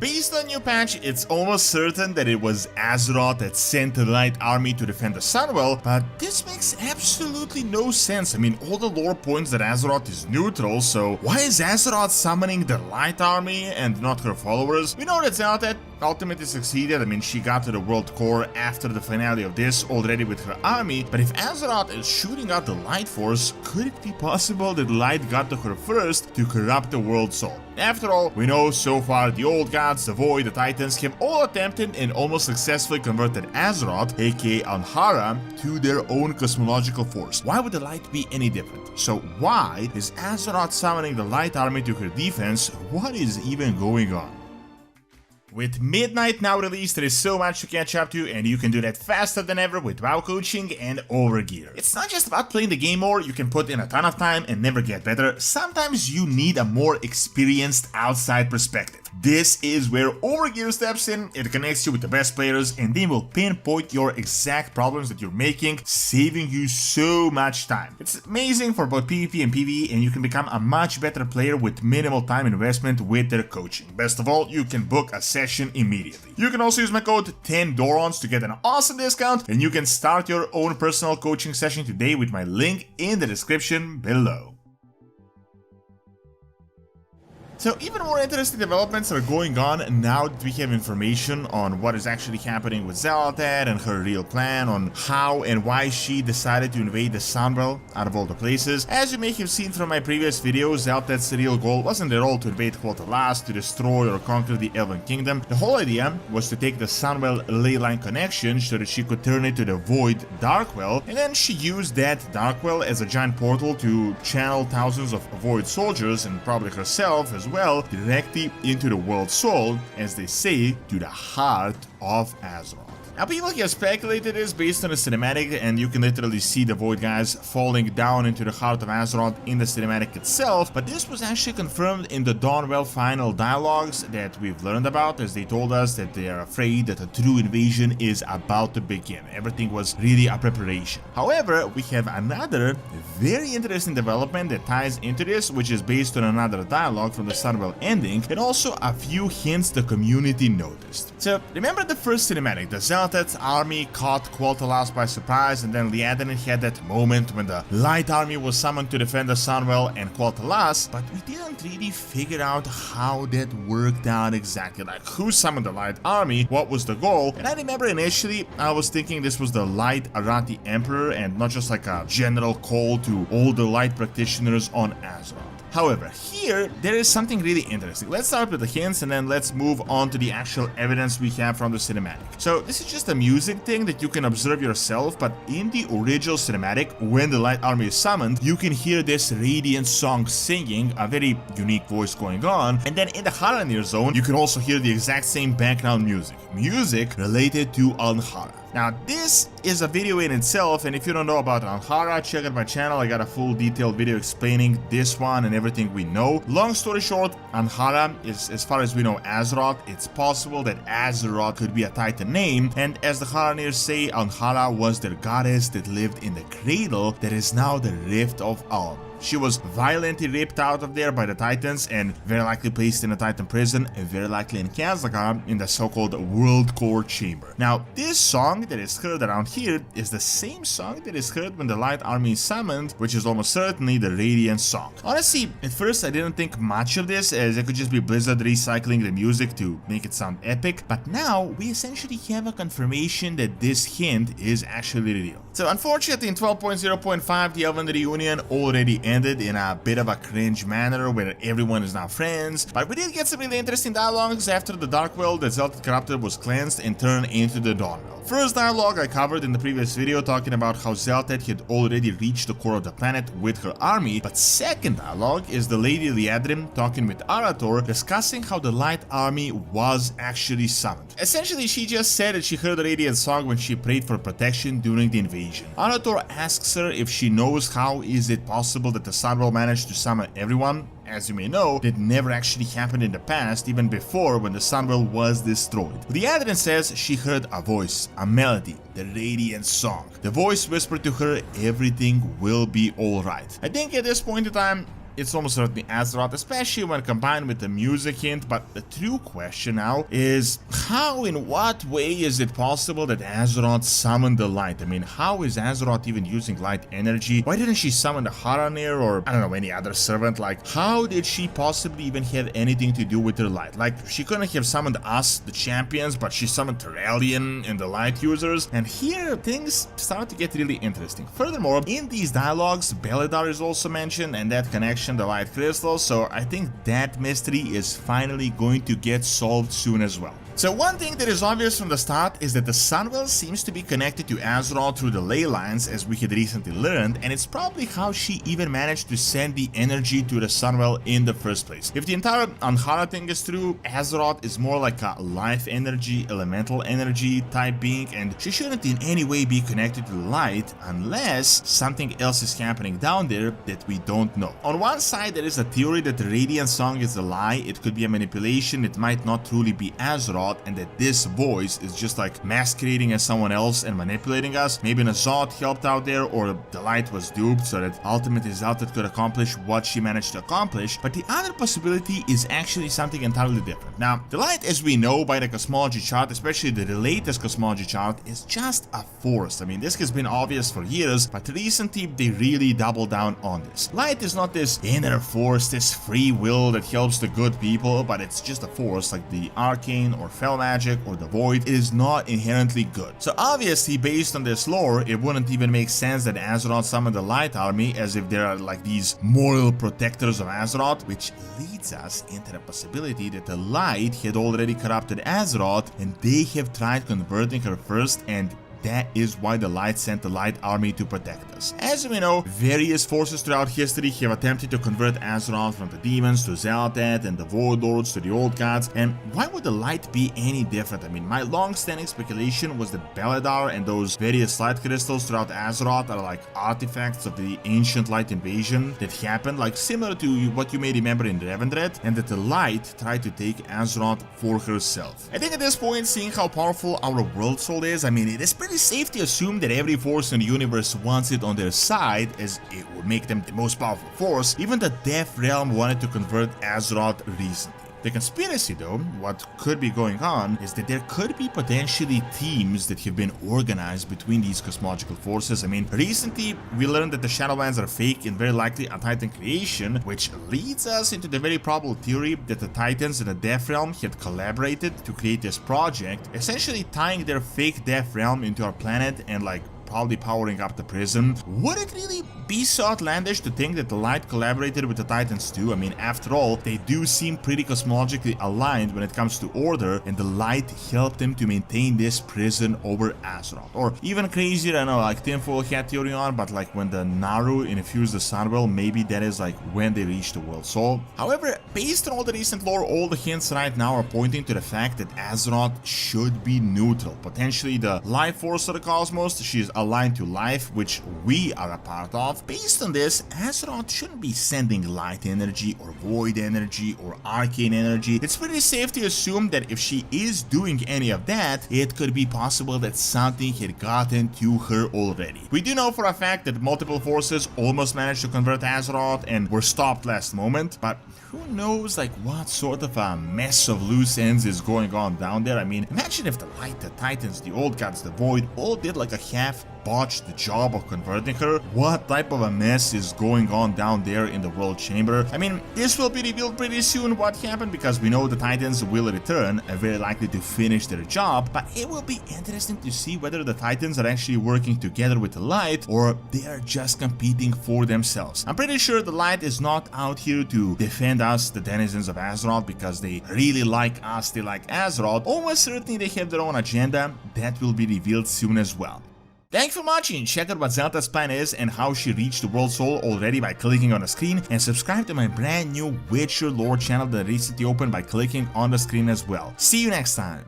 Based on new patch, it's almost certain that it was Azeroth that sent the Light Army to defend the Sunwell, but this makes absolutely no sense. I mean, all the lore points that Azeroth is neutral, so why is Azeroth summoning the Light Army and not her followers? We know that Xal'atath ultimately succeeded. I mean, she got to the world core after the finale of this already with her army, but if Azeroth is shooting out the Light Force, could it be possible that Light got to her first to corrupt the world soul? After all, we know so far the Old Gods, the Void, the Titans have all attempted and almost successfully converted Azeroth, aka Aln'hara, to their own cosmological force. Why would the Light be any different? So why is Azeroth summoning the Light Army to her defense? What is even going on? With Midnight now released, there is so much to catch up to, and you can do that faster than ever with WoW coaching and Overgear. It's not just about playing the game more, you can put in a ton of time and never get better. Sometimes you need a more experienced outside perspective. This is where Overgear steps in. It connects you with the best players and they will pinpoint your exact problems that you're making, saving you so much time. It's amazing for both PvP and PvE, and you can become a much better player with minimal time investment with their coaching. Best of all, you can book a session immediately. You can also use my code 10Dorons to get an awesome discount, and you can start your own personal coaching session today with my link in the description below. So even more interesting developments are going on now that we have information on what is actually happening with Xal'atath and her real plan, on how and why she decided to invade the Sunwell out of all the places. As you may have seen from my previous videos, Xal'atath's real goal wasn't at all to invade Xal'atath, to destroy or conquer the Elven Kingdom. The whole idea was to take the Sunwell leyline connection so that she could turn it to the Void Darkwell, and then she used that Darkwell as a giant portal to channel thousands of Void soldiers, and probably herself as well, directly into the world soul, as they say, to the heart of Azeroth. Now, people have speculated this based on the cinematic, and you can literally see the Void guys falling down into the heart of Azeroth in the cinematic itself, but this was actually confirmed in the Dawnwell final dialogues that we've learned about, as they told us that they are afraid that a true invasion is about to begin. Everything was really a preparation. However, we have another very interesting development that ties into this, which is based on another dialogue from the Sunwell ending, and also a few hints the community noticed. So, remember the first cinematic, the Xal'atath's army caught Xal'atath by surprise, and then Liadrin had that moment when the Light Army was summoned to defend the Sunwell and Xal'atath, but we didn't really figure out how that worked out exactly, like who summoned the Light Army, what was the goal. And I remember initially I was thinking this was the Light Arathi Emperor and not just like a general call to all the Light practitioners on Azeroth. However, here there is something really interesting. Let's start with the hints and then let's move on to the actual evidence we have from the cinematic. So this is just a music thing that you can observe yourself, but in the original cinematic, when the Light Army is summoned, you can hear this Radiant song singing, a very unique voice going on, and then in the Haranir zone, you can also hear the exact same background music related to Aln'hara. Now, this is a video in itself, and if you don't know about Aln'hara, check out my channel. I got a full detailed video explaining this one and everything we know. Long story short, Aln'hara is, as far as we know, Azeroth. It's possible that Azeroth could be a Titan name, and as the Haranir say, Aln'hara was their goddess that lived in the cradle that is now the Rift of Aln. She was violently ripped out of there by the Titans and very likely placed in a Titan prison, and very likely in Khazakar in the so-called World Core Chamber. Now, this song that is heard around here is the same song that is heard when the Light Army is summoned, which is almost certainly the Radiant song. Honestly, at first I didn't think much of this, as it could just be Blizzard recycling the music to make it sound epic, but now we essentially have a confirmation that this hint is actually real. So unfortunately, in 12.0.5, the Elven Reunion already ended in a bit of a cringe manner where everyone is now friends, but we did get some really interesting dialogues after the Darkworld, the Xal'atath corrupted, was cleansed and turned into the Dawnwell. First dialogue I covered in the previous video, talking about how Xal'atath had already reached the core of the planet with her army, but second dialogue is the Lady Liadrin talking with Arator, discussing how the Light Army was actually summoned. Essentially, she just said that she heard the Radiant song when she prayed for protection during the invasion. Arator asks her if she knows how is it possible that the Sunwell managed to summon everyone. As you may know, that never actually happened in the past, even before when the Sunwell was destroyed. Liadrin says she heard a voice, a melody, the Radiant song. The voice whispered to her, everything will be alright. I think at this point in time, it's almost certainly Azeroth, especially when combined with the music hint. But the true question now is, how, in what way is it possible that Azeroth summoned the light? I mean, how is Azeroth even using light energy? Why didn't she summon the Haranir or, I don't know, any other servant? Like, how did she possibly even have anything to do with her light? Like, she couldn't have summoned us, the champions, but she summoned Terralion and the light users. And here, things start to get really interesting. Furthermore, in these dialogues, Beledar is also mentioned, and that connection, the light crystals, so I think that mystery is finally going to get solved soon as well. So one thing that is obvious from the start is that the Sunwell seems to be connected to Azeroth through the ley lines, as we had recently learned, and it's probably how she even managed to send the energy to the Sunwell in the first place. If the entire Aln'hara thing is true, Azeroth is more like a life energy, elemental energy type being, and she shouldn't in any way be connected to the light unless something else is happening down there that we don't know. On one side, there is a theory that the Radiant Song is a lie, it could be a manipulation, it might not truly be Azeroth, and that this voice is just like masquerading as someone else and manipulating us. Maybe Azot helped out there, or the light was duped so that ultimately Xal'atath could accomplish what she managed to accomplish. But the other possibility is actually something entirely different. Now, the light, as we know by the cosmology chart, especially the latest cosmology chart, is just a force. I mean, this has been obvious for years, but recently they really doubled down on this. Light is not this inner force, this free will that helps the good people, but it's just a force like the arcane or fel magic or the void. It is not inherently good. So obviously, based on this lore, it wouldn't even make sense that Azeroth summoned the light army as if they are like these moral protectors of Azeroth, which leads us into the possibility that the light had already corrupted Azeroth and they have tried converting her first, and that is why the light sent the light army to protect us. As we know, various forces throughout history have attempted to convert Azeroth from the demons to Xal'atath and the void lords to the old gods, and why would the light be any different? I mean, my long-standing speculation was that Beledar and those various light crystals throughout Azeroth are like artifacts of the ancient light invasion that happened, like similar to what you may remember in Revendred, and that the light tried to take Azeroth for herself. I think at this point, seeing how powerful our world soul is, I mean, it is pretty safe to assume that every force in the universe wants it on their side, as it would make them the most powerful force. Even the Death Realm wanted to convert Azeroth recently. The conspiracy, though, what could be going on, is that there could be potentially teams that have been organized between these cosmological forces. I mean, recently we learned that the Shadowlands are fake and very likely a Titan creation, which leads us into the very probable theory that the Titans in the Death Realm had collaborated to create this project, essentially tying their fake Death Realm into our planet and like probably powering up the prison. Would it really be so outlandish to think that the light collaborated with the Titans too? I mean, after all, they do seem pretty cosmologically aligned when it comes to order, and the light helped them to maintain this prison over Azeroth. Or even crazier, I know, like tinfoil hat theory on, but like when the Naru infused the Sunwell, maybe that is like when they reached the world soul. However, based on all the recent lore, all the hints right now are pointing to the fact that Azeroth should be neutral, potentially the life force of the cosmos. She is aligned to life, which we are a part of. Based on this, Azeroth shouldn't be sending light energy or void energy or arcane energy. It's pretty safe to assume that if she is doing any of that, it could be possible that something had gotten to her already. We do know for a fact that multiple forces almost managed to convert Azeroth and were stopped last moment, but who knows like what sort of a mess of loose ends is going on down there. I mean, imagine if the light, the Titans, the old gods, the void all did like a half botched the job of converting her. What type of a mess is going on down there in the world chamber? I mean, this will be revealed pretty soon what happened, because we know the Titans will return and very likely to finish their job, but it will be interesting to see whether the Titans are actually working together with the light or they are just competing for themselves. I'm pretty sure the light is not out here to defend us, the denizens of Azeroth, because they really like us, they like Azeroth. Almost certainly they have their own agenda that will be revealed soon as well. Thanks for watching. Check out what Xal'atath's plan is and how she reached the world soul already by clicking on the screen, and subscribe to my brand new Witcher lore channel that recently opened by clicking on the screen as well. See you next time.